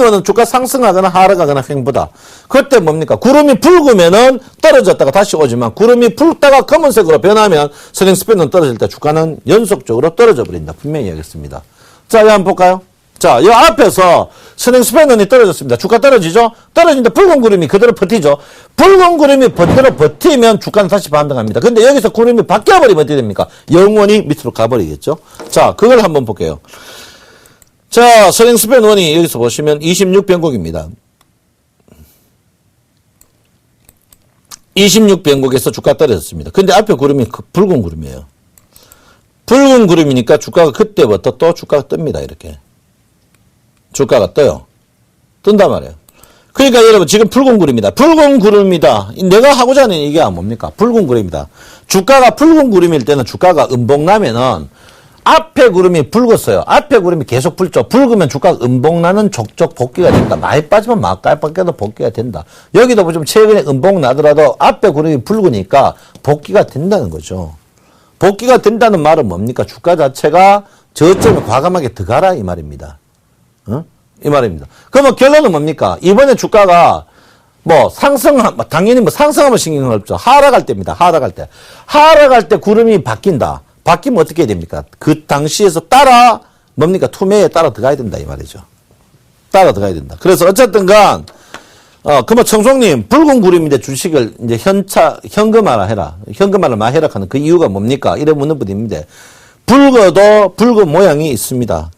원은 주가 상승하거나 하락하거나 횡보다. 그때 뭡니까? 구름이 붉으면은 떨어졌다가 다시 오지만, 구름이 붉다가 검은색으로 변하면 선행스팬은 떨어질 때 주가는 연속적으로 떨어져 버린다. 분명히 이야기했습니다. 자, 여기 한번 볼까요? 자, 이 앞에서 선행스팬원이 떨어졌습니다. 주가 떨어지죠? 떨어지는데 붉은 구름이 그대로 버티죠? 붉은 구름이 그대로 버티면 주가는 다시 반등합니다. 근데 여기서 구름이 바뀌어버리면 어떻게 됩니까? 영원히 밑으로 가버리겠죠? 자, 그걸 한번 볼게요. 자, 선행스팬원이 여기서 보시면 26변곡입니다. 26변곡에서 주가 떨어졌습니다. 근데 앞에 구름이 붉은 구름이에요. 붉은 구름이니까 주가가 그때부터 또 주가가 뜹니다. 이렇게. 주가가 떠요. 뜬단 말이에요. 그러니까 여러분 지금 붉은 구름이다. 붉은 구름이다. 내가 하고자 하는 얘기가 뭡니까? 붉은 구름이다. 주가가 붉은 구름일 때는 주가가 음봉나면은 앞에 구름이 붉었어요. 앞에 구름이 계속 붉죠. 붉으면 주가가 음봉나는 족족 복귀가 된다. 많이 빠지면 막깔밖에도 복귀가 된다. 여기도 좀 최근에 음봉 나더라도 앞에 구름이 붉으니까 복귀가 된다는 거죠. 복귀가 된다는 말은 뭡니까? 주가 자체가 저점에 과감하게 들어가라 이 말입니다. 이 말입니다. 그러면 결론은 뭡니까? 이번에 주가가 당연히 상승하면 신경을 없죠. 하락할 때입니다. 하락할 때. 하락할 때 구름이 바뀐다. 바뀌면 어떻게 해야 됩니까? 그 당시에서 투매에 따라 들어가야 된다, 이 말이죠. 따라 들어가야 된다. 그래서 어쨌든 그러면 청송님, 붉은 구름인데 주식을 이제 현금화라 해라. 현금화를 많이 해라 하는 그 이유가 뭡니까? 이래 묻는 분인데, 붉은 모양이 있습니다.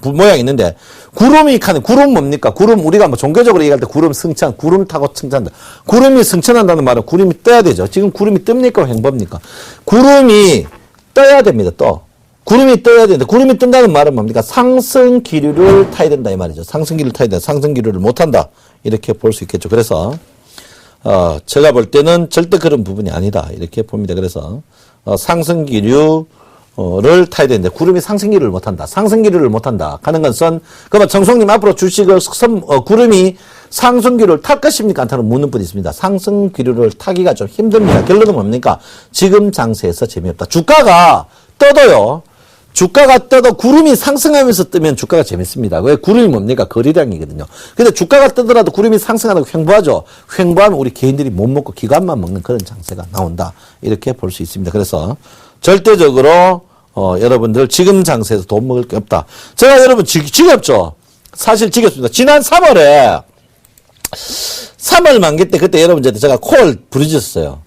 모양이 있는데, 구름 뭡니까? 구름, 우리가 종교적으로 얘기할 때 구름 승천, 구름 타고 승천한다. 구름이 승천한다는 말은 구름이 떠야 되죠. 지금 구름이 뜹니까? 횡보입니까? 구름이 떠야 됩니다, 구름이 떠야 되는데, 구름이 뜬다는 말은 뭡니까? 상승 기류를 타야 된다, 이 말이죠. 상승 기류를 타야 된다. 상승 기류를 못 탄다. 이렇게 볼 수 있겠죠. 그래서, 제가 볼 때는 절대 그런 부분이 아니다. 이렇게 봅니다. 그래서, 상승 기류, 를 타야 되는데 구름이 상승기류를 못한다. 상승기류를 못한다. 하는 것은 그러면 정성님 앞으로 주식을 구름이 상승기류를 탈 것입니까? 안 타는 묻는 분이 있습니다. 상승기류를 타기가 좀 힘듭니다. 결론은 뭡니까? 지금 장세에서 재미없다. 주가가 떠도요. 주가가 떠도 구름이 상승하면서 뜨면 주가가 재밌습니다. 왜? 구름이 뭡니까? 거래량이거든요. 근데 주가가 뜨더라도 구름이 상승하다고 횡보하죠. 횡보하면 우리 개인들이 못 먹고 기관만 먹는 그런 장세가 나온다. 이렇게 볼 수 있습니다. 그래서 절대적으로 여러분들 지금 장세에서 돈 먹을 게 없다. 제가 여러분 지겹죠? 사실 지겹습니다. 지난 3월 만기 때 그때 여러분들한테 제가 콜 부르짖었어요.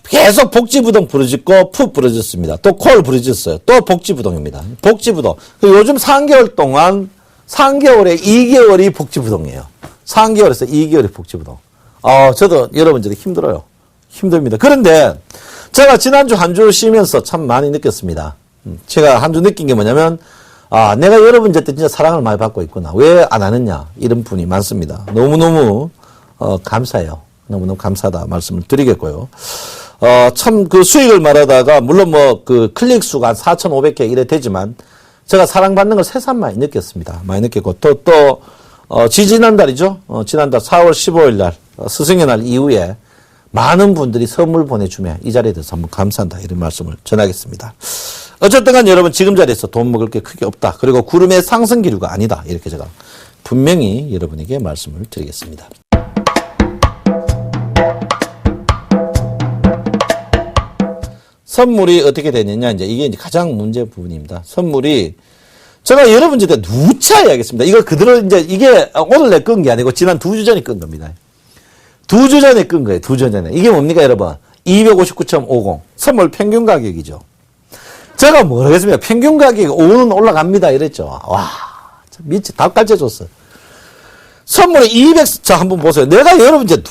계속 복지부동 부르짖고 푹 부르짖습니다. 또 콜 부르짖었어요. 또 복지부동입니다. 복지부동. 요즘 3개월 동안 3개월에 2개월이 복지부동이에요. 3개월에서 2개월이 복지부동. 저도 여러분들이 힘들어요. 힘듭니다. 그런데 제가 지난주 한 주 쉬면서 참 많이 느꼈습니다. 제가 한 주 느낀 게 뭐냐면, 내가 여러분들한테 진짜 사랑을 많이 받고 있구나. 왜 안 하느냐. 이런 분이 많습니다. 너무너무, 감사해요. 너무너무 감사하다 말씀을 드리겠고요. 참 그 수익을 말하다가, 물론 클릭 수가 한 4,500개 이래 되지만, 제가 사랑받는 걸 새삼 많이 느꼈습니다. 많이 느꼈고, 지난달이죠? 지난달 4월 15일 날, 스승의 날 이후에, 많은 분들이 선물 보내주면 이 자리에 대해서 한번 감사한다 이런 말씀을 전하겠습니다. 어쨌든 간 여러분 지금 자리에서 돈 먹을 게 크게 없다. 그리고 구름의 상승 기류가 아니다. 이렇게 제가 분명히 여러분에게 말씀을 드리겠습니다. 선물이 어떻게 되느냐 이게 가장 문제 부분입니다. 선물이 제가 여러분들한테 누차 이야기했습니다. 이거 그대로 이게 오늘 내 끈 게 아니고 지난 2주 전에 끈 겁니다. 2주 전에 끈 거예요. 2주 전에. 이게 뭡니까, 여러분? 259.50. 선물 평균 가격이죠. 제가 모르겠습니다. 평균 가격이 5는 올라갑니다. 이랬죠. 와, 미치, 다 깔려줬어. 선물에 200, 자, 한번 보세요. 내가 여러분 이제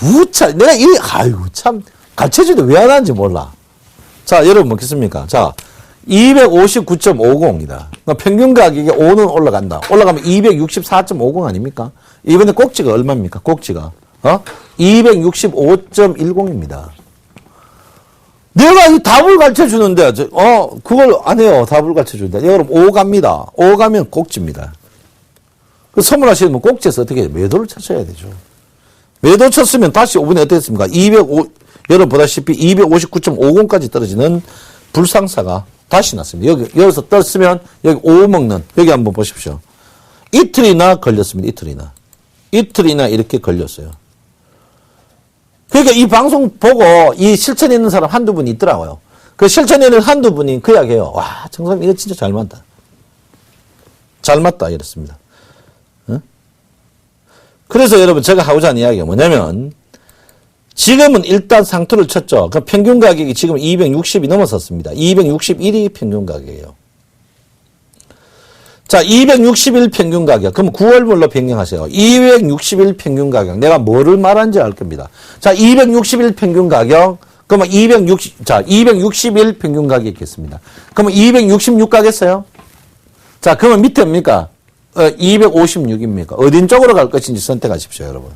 참, 가르쳐주는데 왜 안 하는지 몰라. 자, 여러분 먹겠습니까? 자, 259.50이다. 그러니까 평균 가격이 5는 올라간다. 올라가면 264.50 아닙니까? 이번에 꼭지가 얼마입니까? 꼭지가. 265.10입니다. 내가 이 답을 가르쳐 주는데, 그걸 안 해요. 답을 가르쳐 주는데. 여러분, 5 갑니다. 5 가면 꼭지입니다. 그 선물하시는 분 꼭지에서 어떻게 해요? 매도를 쳤어야 되죠. 매도 쳤으면 다시 5분에 어땠습니까? 여러분 보다시피 259.50까지 떨어지는 불상사가 다시 났습니다. 여기서 떴으면 여기 5 먹는, 여기 한번 보십시오. 이틀이나 걸렸습니다. 이틀이나 이렇게 걸렸어요. 그러니까 이 방송 보고 이 실천에 있는 사람 한두 분이 있더라고요. 그 실천에 있는 한두 분이 그 이야기해요. 와, 정선님 이거 진짜 잘 맞다. 잘 맞다 이랬습니다. 그래서 여러분 제가 하고자 하는 이야기가 뭐냐면 지금은 일단 상투를 쳤죠. 그 평균 가격이 지금 260이 넘어섰습니다. 261이 평균 가격이에요. 자, 260일 평균 가격. 그럼 9월물로 변경하세요. 260일 평균 가격. 내가 뭐를 말하는지 알 겁니다. 자, 260일 평균 가격. 그러면 260일 평균 가격이 있겠습니다. 그러면 266 가겠어요? 자, 그러면 밑에 뭡니까? 256입니까? 어딘 쪽으로 갈 것인지 선택하십시오, 여러분.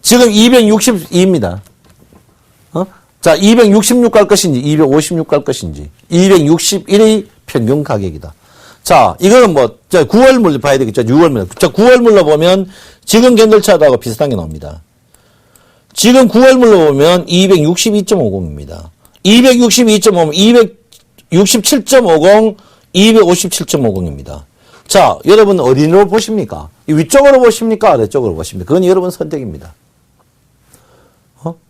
지금 262입니다. 자, 266 갈 것인지, 256 갈 것인지, 261이 평균 가격이다. 자, 이거는 뭐, 9월물로 봐야 되겠죠. 6월물. 자, 9월물로 보면 지금 캔들차트하고 비슷한 게 나옵니다. 지금 9월물로 보면 262.50입니다. 262.50, 267.50, 257.50입니다. 자, 여러분 어디로 보십니까? 위쪽으로 보십니까? 아래쪽으로 보십니까? 그건 여러분 선택입니다.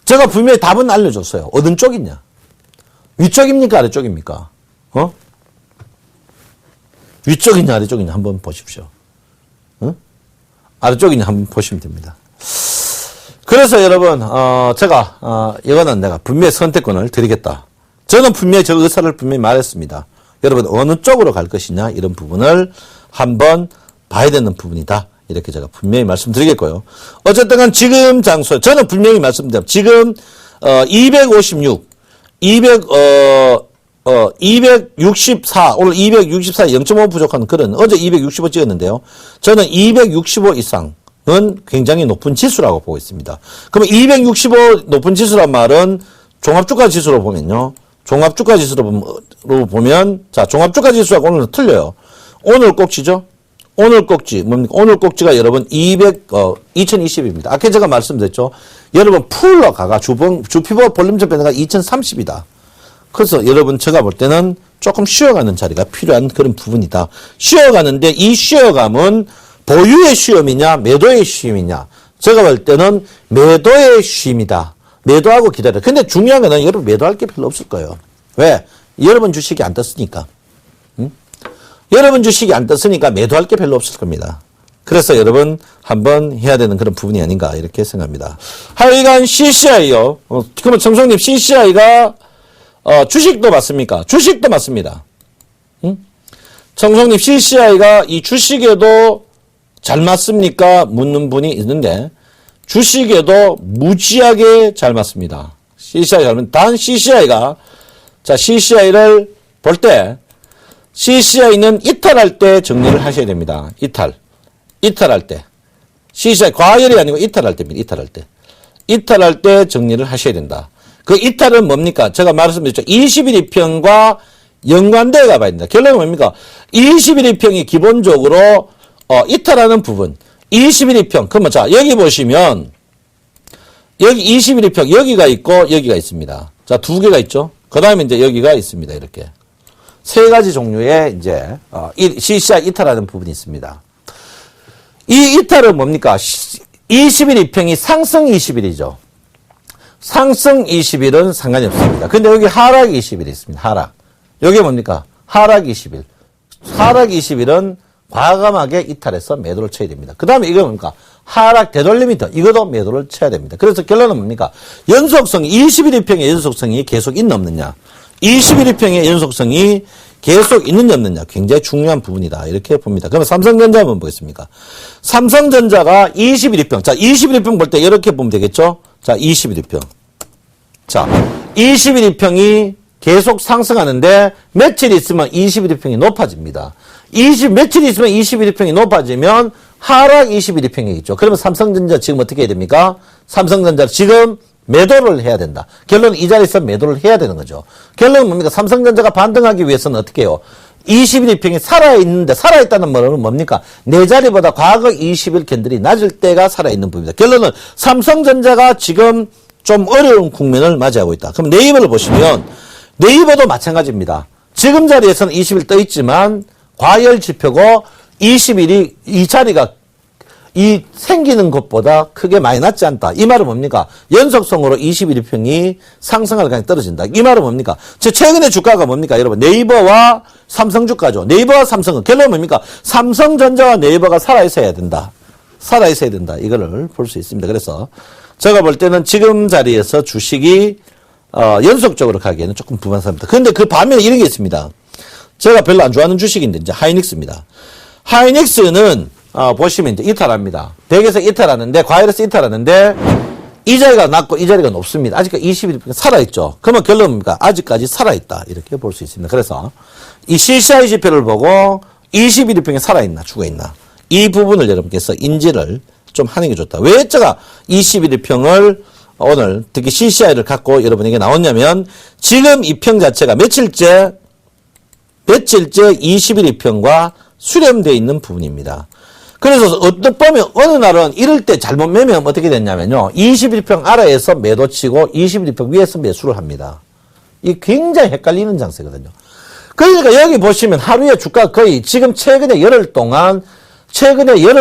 제가 분명히 답은 알려줬어요. 어떤 쪽이냐? 위쪽입니까? 아래쪽입니까? 위쪽이냐? 아래쪽이냐? 한번 보십시오. 아래쪽이냐? 한번 보시면 됩니다. 그래서 여러분, 이거는 내가 분명히 선택권을 드리겠다. 저는 분명히 저 의사를 분명히 말했습니다. 여러분, 어느 쪽으로 갈 것이냐? 이런 부분을 한번 봐야 되는 부분이다. 이렇게 제가 분명히 말씀드리겠고요. 어쨌든 간 지금 장소, 저는 분명히 말씀드립니다. 지금, 256, 264, 오늘 264, 0.5 부족한 그런, 어제 265 찍었는데요. 저는 265 이상은 굉장히 높은 지수라고 보고 있습니다. 그러면 265 높은 지수란 말은 종합주가 지수로 보면요. 종합주가 지수로 보면, 자, 종합주가 지수하고 오늘은 틀려요. 오늘 꼭지죠? 오늘 꼭지, 뭡니까? 오늘 꼭지가 여러분 2020입니다. 아까 제가 말씀드렸죠? 여러분 풀로 가가 주피보 볼륨적 변화가 2030이다. 그래서 여러분 제가 볼 때는 조금 쉬어가는 자리가 필요한 그런 부분이다. 쉬어가는데 이 쉬어감은 보유의 쉬엄이냐, 매도의 쉬엄이냐. 제가 볼 때는 매도의 쉬엄이다. 매도하고 기다려. 근데 중요한 거는 여러분 매도할 게 별로 없을 거예요. 왜? 여러분 주식이 안 떴으니까. 여러분 주식이 안 떴으니까 매도할 게 별로 없을 겁니다. 그래서 여러분 한번 해야 되는 그런 부분이 아닌가 이렇게 생각합니다. 하여간 CCI요. 그러면 청성님 CCI가 주식도 맞습니까? 주식도 맞습니다. 청성님 CCI가 이 주식에도 잘 맞습니까? 묻는 분이 있는데 주식에도 무지하게 잘 맞습니다. CCI 잘 맞습니다. 단 CCI가 자 CCI를 볼 때 CCI는 이탈할 때 정리를 하셔야 됩니다. 이탈할 때. CCI 과열이 아니고 이탈할 때입니다. 이탈할 때 정리를 하셔야 된다. 그 이탈은 뭡니까? 제가 말씀드렸죠. 21일평과 연관되어 가봐야 된다. 결론은 뭡니까? 21일평이 기본적으로 이탈하는 부분. 21일평. 그러면 자 여기 보시면 여기 21일평 여기가 있고 여기가 있습니다. 자 두 개가 있죠. 그 다음에 이제 여기가 있습니다. 이렇게. 세 가지 종류의 이제 CCI 이탈하는 부분이 있습니다. 이 이탈은 뭡니까? 21일 평이 상승 20일이죠. 상승 20일은 상관이 없습니다. 근데 여기 하락 20일이 있습니다. 하락. 여기 뭡니까? 하락 20일. 하락 20일은 과감하게 이탈해서 매도를 쳐야 됩니다. 그 다음에 이거 뭡니까? 하락 되돌리미터. 이것도 매도를 쳐야 됩니다. 그래서 결론은 뭡니까? 연속성, 21일평의 연속성이 계속 있나 없느냐? 21일평의 연속성이 계속 있느냐 없느냐 굉장히 중요한 부분이다 이렇게 봅니다. 그러면 삼성전자 한번 보겠습니까? 삼성전자가 21일평 자 21일평 볼 때 이렇게 보면 되겠죠? 자 21일평 자 21일평이 계속 상승하는데 며칠 있으면 21일평이 높아집니다. 며칠 있으면 21일평이 높아지면 하락 21일평이겠죠. 그러면 삼성전자 지금 어떻게 해야 됩니까? 삼성전자 지금 매도를 해야 된다. 결론은 이 자리에서 매도를 해야 되는 거죠. 결론은 뭡니까? 삼성전자가 반등하기 위해서는 어떻게 해요? 21일평이 살아있는데, 살아있다는 말은 뭡니까? 내 자리보다 과거 20일 캔들이 낮을 때가 살아있는 부분입니다. 결론은 삼성전자가 지금 좀 어려운 국면을 맞이하고 있다. 그럼 네이버를 보시면, 네이버도 마찬가지입니다. 지금 자리에서는 20일 떠 있지만, 과열 지표고 20일이 이 자리가 이 생기는 것보다 크게 많이 낮지 않다. 이 말은 뭡니까? 연속성으로 21일평이 상승할 가능성이 떨어진다. 이 말은 뭡니까? 최근에 주가가 뭡니까? 여러분 네이버와 삼성 주가죠. 네이버와 삼성은 결론은 뭡니까? 삼성전자와 네이버가 살아있어야 된다. 살아있어야 된다. 이거를 볼 수 있습니다. 그래서 제가 볼 때는 지금 자리에서 주식이 연속적으로 가기에는 조금 부담스럽습니다. 그런데 그 반면에 이런 게 있습니다. 제가 별로 안 좋아하는 주식인데 이제 하이닉스입니다. 하이닉스는 보시면 이제 이탈합니다. 대개에서 이탈하는데 과열에서 이탈하는데 이 자리가 낮고 이 자리가 높습니다. 아직까지 21% 살아있죠. 그러면 결론은 뭡니까? 아직까지 살아있다. 이렇게 볼 수 있습니다. 그래서 이 CCI 지표를 보고 21일평에 살아있나 죽어있나 이 부분을 여러분께서 인지를 좀 하는 게 좋다. 왜 제가 21일평을 오늘 특히 CCI를 갖고 여러분에게 나왔냐면 지금 이 평 자체가 며칠째 21일평과 수렴되어 있는 부분입니다. 그래서 어떤 보면 어느 날은 이럴 때 잘못 매면 어떻게 됐냐면요. 21평 아래에서 매도 치고 21평 위에서 매수를 합니다. 이 굉장히 헷갈리는 장세거든요. 그러니까 여기 보시면 하루에 주가 거의 지금 최근에 열흘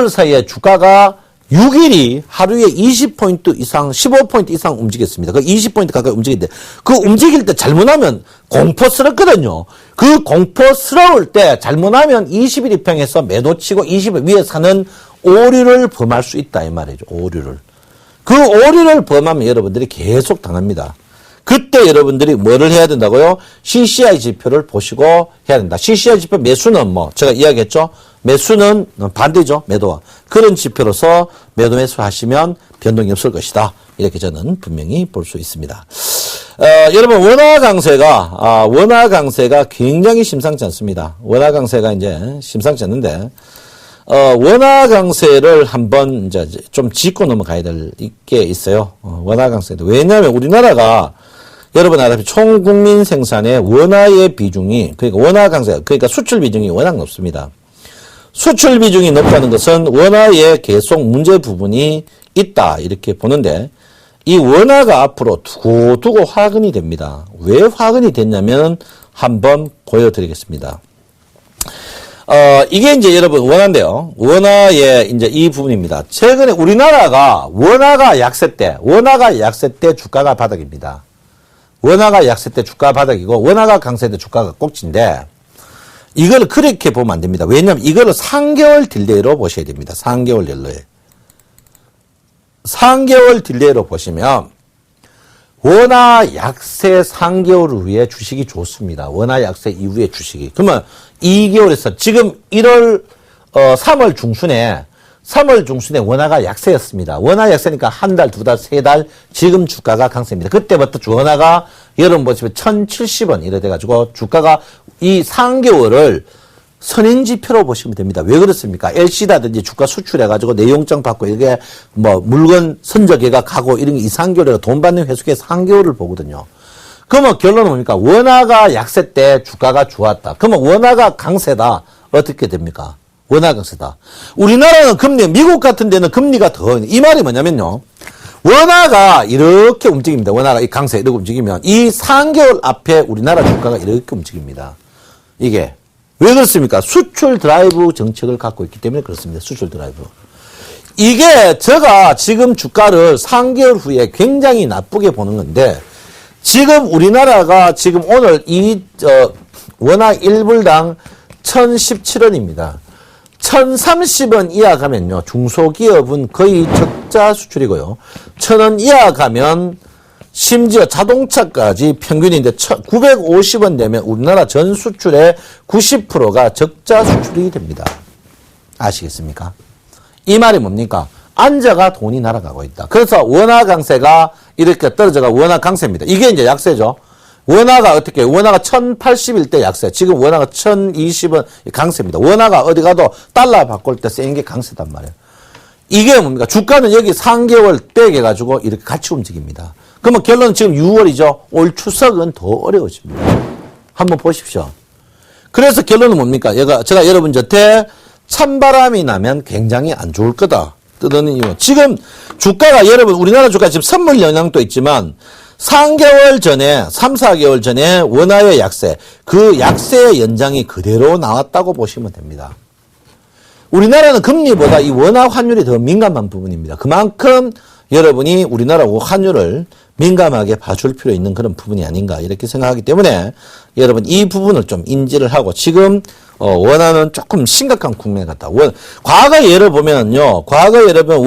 사이에 주가가 6일이 하루에 20포인트 이상, 15포인트 이상 움직였습니다. 그 20포인트 가까이 움직이는데 그 움직일 때 잘못하면 공포스럽거든요. 그 공포스러울 때 잘못하면 21일평에서 매도치고 20일 위에 사는 오류를 범할 수 있다 이 말이죠. 오류를. 그 오류를 범하면 여러분들이 계속 당합니다. 그때 여러분들이 뭐를 해야 된다고요? CCI 지표를 보시고 해야 된다. CCI 지표 매수는 제가 이야기했죠? 매수는 반대죠. 매도와. 그런 지표로서 매도 매수 하시면 변동이 없을 것이다. 이렇게 저는 분명히 볼 수 있습니다. 여러분, 원화 강세가 굉장히 심상치 않습니다. 원화 강세가 이제 심상치 않는데, 원화 강세를 한번 이제 좀 짚고 넘어가야 될 게 있어요. 원화 강세도. 왜냐하면 우리나라가 여러분 알다시피 총 국민 생산의 원화의 비중이, 그러니까 원화 강세, 그러니까 수출 비중이 워낙 높습니다. 수출 비중이 높다는 것은 원화에 계속 문제 부분이 있다 이렇게 보는데 이 원화가 앞으로 두고두고 화근이 됩니다. 왜 화근이 됐냐면 한번 보여드리겠습니다. 이게 이제 여러분 원화인데요. 원화의 이제 이 부분입니다. 최근에 우리나라가 원화가 약세 때 주가가 바닥입니다. 원화가 약세 때 주가가 바닥이고 원화가 강세 때 주가가 꼭지인데 이걸 그렇게 보면 안 됩니다. 왜냐하면 이거를 3개월 딜레이로 보셔야 됩니다. 3개월 딜레이. 3개월 딜레이로 보시면 원화 약세 3개월 후에 주식이 좋습니다. 원화 약세 이후에 주식이. 그러면 2개월에서 지금 3월 중순에 원화가 약세였습니다. 원화 약세니까 한 달, 두 달, 세 달 지금 주가가 강세입니다. 그때부터 원화가 여러분 보시면 1,070원 이래 돼가지고 주가가 이 3개월을 선행지표로 보시면 됩니다. 왜 그렇습니까? LC라든지 주가 수출해가지고 내용장 받고 이게 물건 선적해가 가고 이런 게 2, 3개월에 돈 받는 회수기에서 3개월을 보거든요. 그러면 결론은 뭡니까? 원화가 약세 때 주가가 좋았다. 그러면 원화가 강세다. 어떻게 됩니까? 원화 강세다. 우리나라는 미국 같은 데는 금리가 이 말이 뭐냐면요. 원화가 이렇게 움직입니다. 원화가 이 강세 이렇게 움직이면 이 3개월 앞에 우리나라 주가가 이렇게 움직입니다. 이게. 왜 그렇습니까? 수출 드라이브 정책을 갖고 있기 때문에 그렇습니다. 수출 드라이브. 이게 제가 지금 주가를 3개월 후에 굉장히 나쁘게 보는 건데 지금 우리나라가 지금 오늘 원화 1불당 1,017원입니다. 1,030원 이하 가면요. 중소기업은 거의 적자 수출이고요. 1,000원 이하 가면 심지어 자동차까지 평균인데 950원 되면 우리나라 전 수출의 90%가 적자 수출이 됩니다. 아시겠습니까? 이 말이 뭡니까? 앉아가 돈이 날아가고 있다. 그래서 원화 강세가 이렇게 떨어져가 원화 강세입니다. 이게 이제 약세죠. 원화가 어떻게, 원화가 1,080일 때 약세. 지금 원화가 1,020원 강세입니다. 원화가 어디 가도 달러 바꿀 때 센 게 강세단 말이에요. 이게 뭡니까? 주가는 여기 3개월 떼게 가지고 이렇게 같이 움직입니다. 그러면 결론은 지금 6월이죠. 올 추석은 더 어려워집니다. 한번 보십시오. 그래서 결론은 뭡니까? 제가 여러분 곁에 찬바람이 나면 굉장히 안 좋을 거다. 뜨는 이유. 지금 주가가 여러분 우리나라 주가 지금 선물 영향도 있지만 3개월 전에 3, 4개월 전에 원화의 약세, 그 약세의 연장이 그대로 나왔다고 보시면 됩니다. 우리나라는 금리보다 이 원화 환율이 더 민감한 부분입니다. 그만큼 여러분이 우리나라 환율을 민감하게 봐줄 필요 있는 그런 부분이 아닌가 이렇게 생각하기 때문에 여러분 이 부분을 좀 인지를 하고 지금 원화는 조금 심각한 국면에 갔다. 과거 예를 보면요. 과거 예를 보면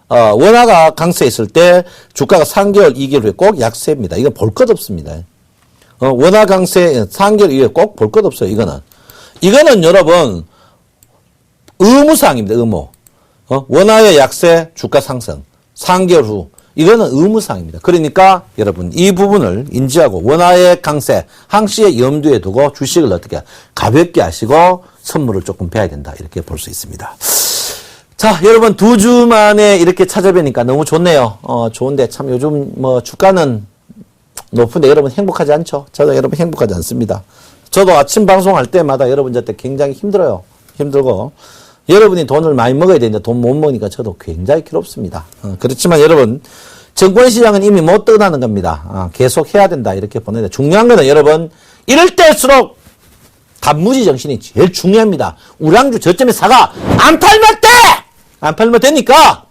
원화가 강세했을 때 주가가 3개월, 2개월 후에 꼭 약세입니다. 이거 볼 것 없습니다. 원화 강세 3개월 이후에 꼭 볼 것 없어요. 이거는 여러분 의무사항입니다. 의무. 원화의 약세, 주가 상승 3개월 후 이거는 의무사항입니다. 그러니까 여러분 이 부분을 인지하고 원화의 강세 항시에 염두에 두고 주식을 어떻게 가볍게 하시고 선물을 조금 배워야 된다. 이렇게 볼 수 있습니다. 자, 여러분 2주 만에 이렇게 찾아뵈니까 너무 좋네요. 좋은데 참 요즘 뭐 주가는 높은데 여러분 행복하지 않죠? 저도 여러분 행복하지 않습니다. 저도 아침 방송할 때마다 여러분 저때 굉장히 힘들어요. 힘들고 여러분이 돈을 많이 먹어야 되는데 돈 못 먹으니까 저도 굉장히 괴롭습니다. 그렇지만 여러분 증권시장은 이미 못 떠나는 겁니다. 계속 해야 된다 이렇게 보는데 중요한 거는 여러분 이럴 때일수록 단무지 정신이 제일 중요합니다. 우량주 저점에 사가 안 팔면 돼! 안 팔면 되니까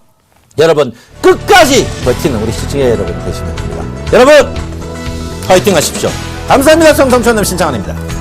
여러분 끝까지 버티는 우리 시청자 여러분 되시면 됩니다. 여러분 파이팅 하십시오. 감사합니다. 성성천남 신창환입니다.